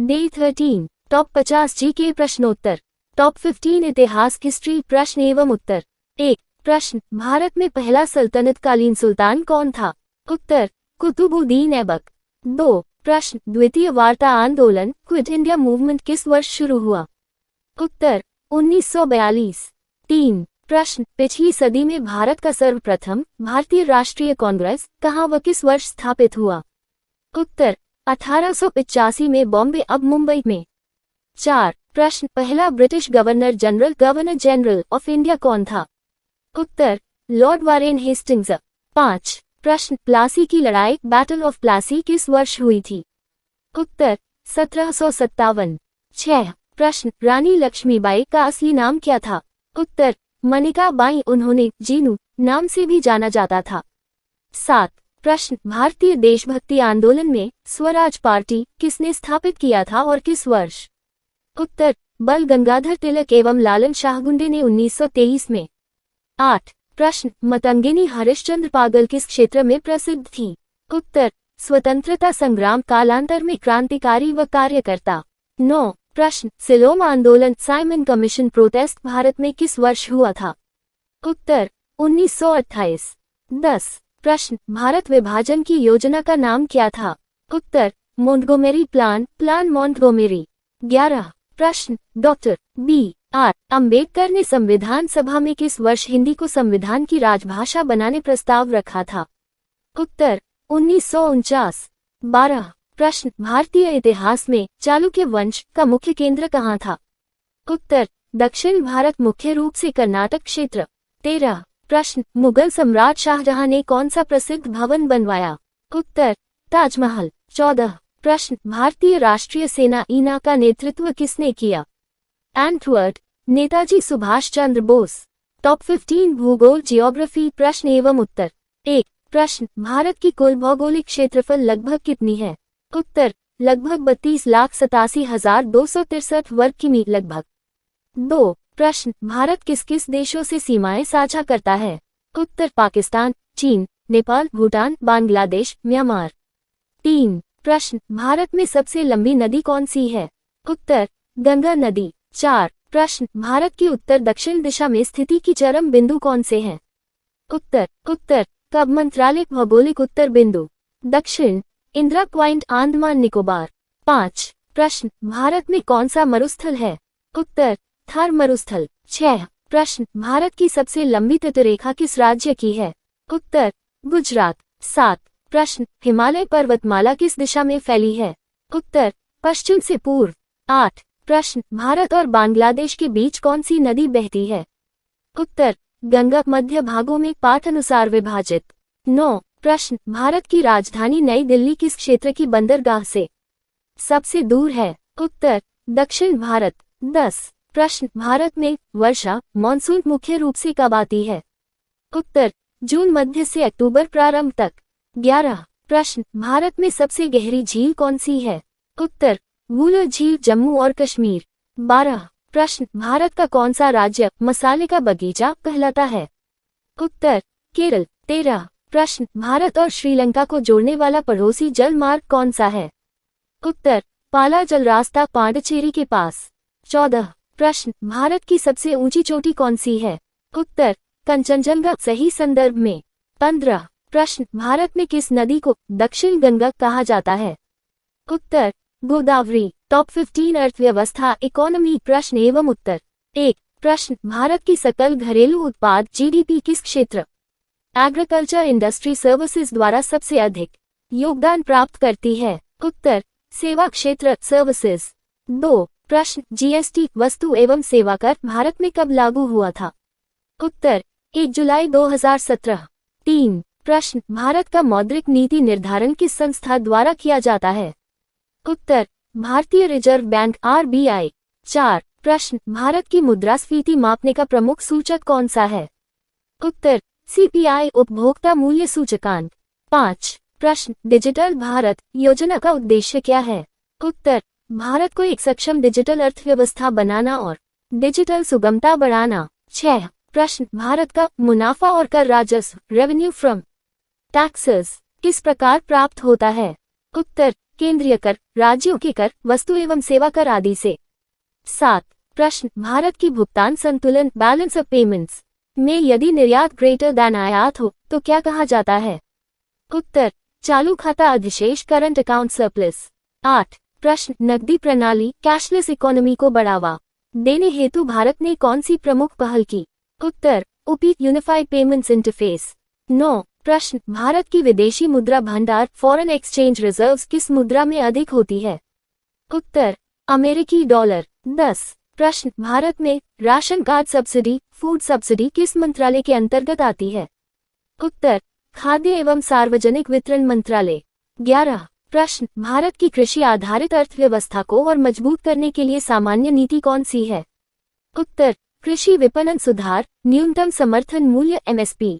Day 13 top 50 GK प्रश्नोत्तर। Top 15 इतिहास history प्रश्न एवं उत्तर। 1 प्रश्न, भारत में पहला सल्तनतकालीन सुल्तान कौन था? उत्तर, कुतुबुद्दीन ऐबक। 2 प्रश्न, द्वितीय वार्ता आंदोलन क्विट इंडिया मूवमेंट किस वर्ष शुरू हुआ? उत्तर, 1942। 3 प्रश्न, पिछली सदी में भारत का सर्वप्रथम भारतीय राष्ट्रीय कांग्रेस कहाँ व किस वर्ष स्थापित हुआ? उत्तर, 1885 में बॉम्बे अब मुंबई में। 4 प्रश्न, पहला British governor general of India कौन था? उत्तर, लॉर्ड वारेन हेस्टिंग्स। 5 प्रश्न, प्लासी की लड़ाई बैटल ऑफ प्लासी किस वर्ष हुई थी? उत्तर, 1757। 6 प्रश्न, रानी लक्ष्मीबाई का असली नाम क्या था? उत्तर, मनिका बाई। उन्होंने जीनू नाम से भी जाना जाता था। 7 प्रश्न, भारतीय देशभक्ति आंदोलन में स्वराज पार्टी किसने स्थापित किया था और किस वर्ष? उत्तर, बल गंगाधर तिलक एवं लालन शाहगुंडे ने 1923 में। 8 प्रश्न, मतंगिनी हरिश्चंद्र पागल किस क्षेत्र में प्रसिद्ध थी? उत्तर, स्वतंत्रता संग्राम कालांतर में क्रांतिकारी व कार्यकर्ता। 9 प्रश्न, सिलोम आंदोलन साइमन कमीशन प्रोटेस्ट भारत में किस वर्ष हुआ था? उत्तर, 1928। 10 प्रश्न, भारत विभाजन की योजना का नाम क्या था? उत्तर, मोंटगोमेरी प्लान मोंटगोमेरी। 11 प्रश्न, डॉक्टर B.R. अम्बेडकर ने संविधान सभा में किस वर्ष हिंदी को संविधान की राजभाषा बनाने प्रस्ताव रखा था? उत्तर, 1949। 12 प्रश्न, भारतीय इतिहास में चालुक्य वंश का मुख्य केंद्र कहाँ था? उत्तर, दक्षिण भारत मुख्य रूप से कर्नाटक क्षेत्र। 13 प्रश्न, मुगल सम्राट शाहजहां ने कौन सा प्रसिद्ध भवन बनवाया? उत्तर, ताजमहल। 14 प्रश्न, भारतीय राष्ट्रीय सेना ईना का नेतृत्व किसने किया? एंटवर्ड, नेताजी सुभाष चंद्र बोस। टॉप 15 भूगोल जियोग्राफी प्रश्न एवं उत्तर। 1 प्रश्न, भारत की कुल भौगोलिक क्षेत्रफल लगभग कितनी है? उत्तर, लगभग 32,87,263 वर्ग किमी लगभग। 2 प्रश्न, भारत किस किस देशों से सीमाएं साझा करता है? उत्तर, पाकिस्तान, चीन, नेपाल, भूटान, बांग्लादेश, म्यांमार। 3 प्रश्न, भारत में सबसे लंबी नदी कौन सी है? उत्तर, गंगा नदी। 4 प्रश्न, भारत की उत्तर दक्षिण दिशा में स्थिति की चरम बिंदु कौन से हैं? उत्तर, कब मंत्रालय भौगोलिक उत्तर बिंदु। दक्षिण, इंदिरा पॉइंट अंडमान निकोबार। 5 प्रश्न, भारत में कौन सा मरुस्थल है? उत्तर, थार मरुस्थल। 6 प्रश्न, भारत की सबसे लंबी तटरेखा किस राज्य की है? उत्तर, गुजरात। 7 प्रश्न, हिमालय पर्वतमाला किस दिशा में फैली है? उत्तर, पश्चिम से पूर्व। 8 प्रश्न, भारत और बांग्लादेश के बीच कौन सी नदी बहती है? उत्तर, गंगा। मध्य भागों में पाठ अनुसार विभाजित। 9 प्रश्न, भारत की राजधानी नई दिल्ली किस क्षेत्र की बंदरगाह से सबसे दूर है? उत्तर, दक्षिण भारत। 10 प्रश्न, भारत में वर्षा मानसून मुख्य रूप से कब आती है? उत्तर, जून मध्य से अक्टूबर प्रारंभ तक। 11 प्रश्न, भारत में सबसे गहरी झील कौन सी है? उत्तर, वुलर झील जम्मू और कश्मीर। 12 प्रश्न, भारत का कौन सा राज्य मसाले का बगीचा कहलाता है? उत्तर, केरल। 13 प्रश्न, भारत और श्रीलंका को जोड़ने वाला पड़ोसी जल मार्ग कौन सा है? उत्तर, पाला जल रास्ता पांडिचेरी के पास। 14 प्रश्न, भारत की सबसे ऊंची चोटी कौन सी है? उत्तर, कंचनजंगा। सही संदर्भ में। 15 प्रश्न, भारत में किस नदी को दक्षिण गंगा कहा जाता है? उत्तर, गोदावरी। टॉप 15 अर्थव्यवस्था इकोनॉमी प्रश्न एवं उत्तर। 1 प्रश्न, भारत की सकल घरेलू उत्पाद GDP किस क्षेत्र एग्रीकल्चर इंडस्ट्री सर्विसेज द्वारा सबसे अधिक योगदान प्राप्त करती है? उत्तर, सेवा क्षेत्र सर्विसेज। 2 प्रश्न, GST वस्तु एवं सेवा कर भारत में कब लागू हुआ था? उत्तर, 1 जुलाई 2017। 3 प्रश्न, भारत का मौद्रिक नीति निर्धारण किस संस्था द्वारा किया जाता है? उत्तर, भारतीय रिजर्व बैंक RBI। 4 प्रश्न, भारत की मुद्रास्फीति मापने का प्रमुख सूचक कौन सा है? उत्तर, CPI उपभोक्ता मूल्य सूचकांक। 5 प्रश्न, डिजिटल भारत योजना का उद्देश्य क्या है? उत्तर, भारत को एक सक्षम डिजिटल अर्थव्यवस्था बनाना और डिजिटल सुगमता बढ़ाना। 6 प्रश्न, भारत का मुनाफा और कर राजस्व रेवेन्यू फ्रॉम टैक्सेस किस प्रकार प्राप्त होता है? उत्तर, केंद्रीय कर, राज्यों के कर, वस्तु एवं सेवा कर आदि से। 7 प्रश्न, भारत की भुगतान संतुलन बैलेंस ऑफ पेमेंट्स में यदि निर्यात ग्रेटर दैन आयात हो तो क्या कहा जाता है? उत्तर, चालू खाता अधिशेष करंट अकाउंट सरप्लस। 8 प्रश्न, नकदी प्रणाली कैशलेस इकोनॉमी को बढ़ावा देने हेतु भारत ने कौन सी प्रमुख पहल की? उत्तर, यूपी यूनिफाइड पेमेंट्स इंटरफेस। 9 प्रश्न, भारत की विदेशी मुद्रा भंडार फॉरेन एक्सचेंज रिजर्व्स किस मुद्रा में अधिक होती है? उत्तर, अमेरिकी डॉलर। 10 प्रश्न, भारत में ration card subsidy food subsidy किस मंत्रालय के अंतर्गत आती है? उत्तर, खाद्य एवं सार्वजनिक वितरण मंत्रालय। 11 प्रश्न, भारत की कृषि आधारित अर्थव्यवस्था को और मजबूत करने के लिए सामान्य नीति कौन सी है? उत्तर, कृषि विपणन सुधार न्यूनतम समर्थन मूल्य एमएसपी।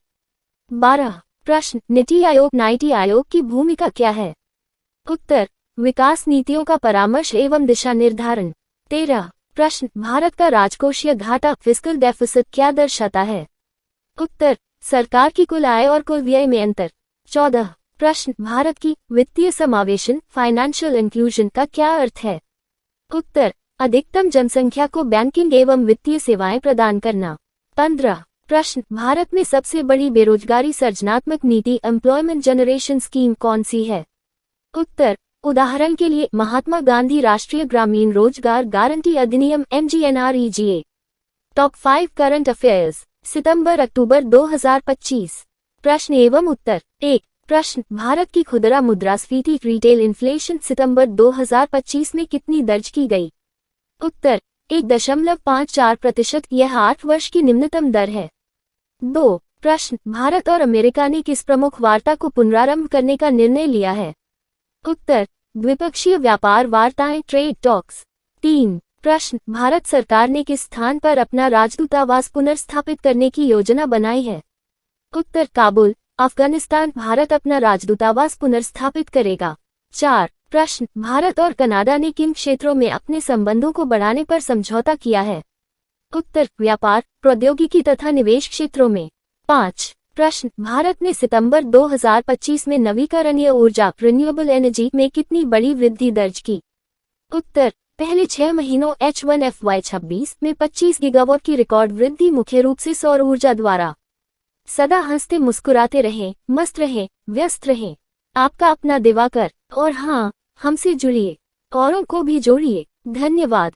12 प्रश्न, नीति आयोग की भूमिका क्या है? उत्तर, विकास नीतियों का परामर्श एवं दिशा निर्धारण। 13 प्रश्न, भारत का राजकोषीय घाटा फिस्कल डेफिसिट क्या दर्शाता है? उत्तर, सरकार की कुल आय और कुल व्यय में अंतर। 14 प्रश्न, भारत की वित्तीय समावेशन फाइनेंशियल इंक्लूजन का क्या अर्थ है? उत्तर, अधिकतम जनसंख्या को बैंकिंग एवं वित्तीय सेवाएं प्रदान करना। 15 प्रश्न, भारत में सबसे बड़ी बेरोजगारी सर्जनात्मक नीति एम्प्लॉयमेंट जनरेशन स्कीम कौन सी है? उत्तर, उदाहरण के लिए महात्मा गांधी राष्ट्रीय ग्रामीण रोजगार गारंटी अधिनियम MGNREGA। टॉप 5 करंट अफेयर्स सितंबर अक्टूबर 2025। प्रश्न एवं उत्तर। 1 प्रश्न, भारत की खुदरा मुद्रास्फीति रिटेल इन्फ्लेशन सितंबर 2025 में कितनी दर्ज की गई? उत्तर, 1.54%। यह 8 वर्ष की निम्नतम दर है। 2 प्रश्न, भारत और अमेरिका ने किस प्रमुख वार्ता को पुनरारंभ करने का निर्णय लिया है? उत्तर, द्विपक्षीय व्यापार वार्ताएं ट्रेड टॉक्स। 3 प्रश्न, भारत सरकार ने किस स्थान पर अपना राजदूतावास पुनर्स्थापित करने की योजना बनाई है? उत्तर, काबुल अफगानिस्तान। भारत अपना राजदूतावास पुनर्स्थापित करेगा। 4 प्रश्न, भारत और कनाडा ने किन क्षेत्रों में अपने संबंधों को बढ़ाने पर समझौता किया है? उत्तर, व्यापार प्रौद्योगिकी तथा निवेश क्षेत्रों में। 5 प्रश्न, भारत ने सितंबर 2025 में नवीकरणीय ऊर्जा रिन्यूएबल एनर्जी में कितनी बड़ी वृद्धि दर्ज की? उत्तर, पहले 6 महीनों H1 FY26 में 25 गीगावाट की रिकॉर्ड वृद्धि मुख्य रूप से सौर ऊर्जा द्वारा। सदा हंसते मुस्कुराते रहें, मस्त रहें, व्यस्त रहें। आपका अपना दिवाकर। और हाँ, हमसे जुड़िए, औरों को भी जोड़िए। धन्यवाद।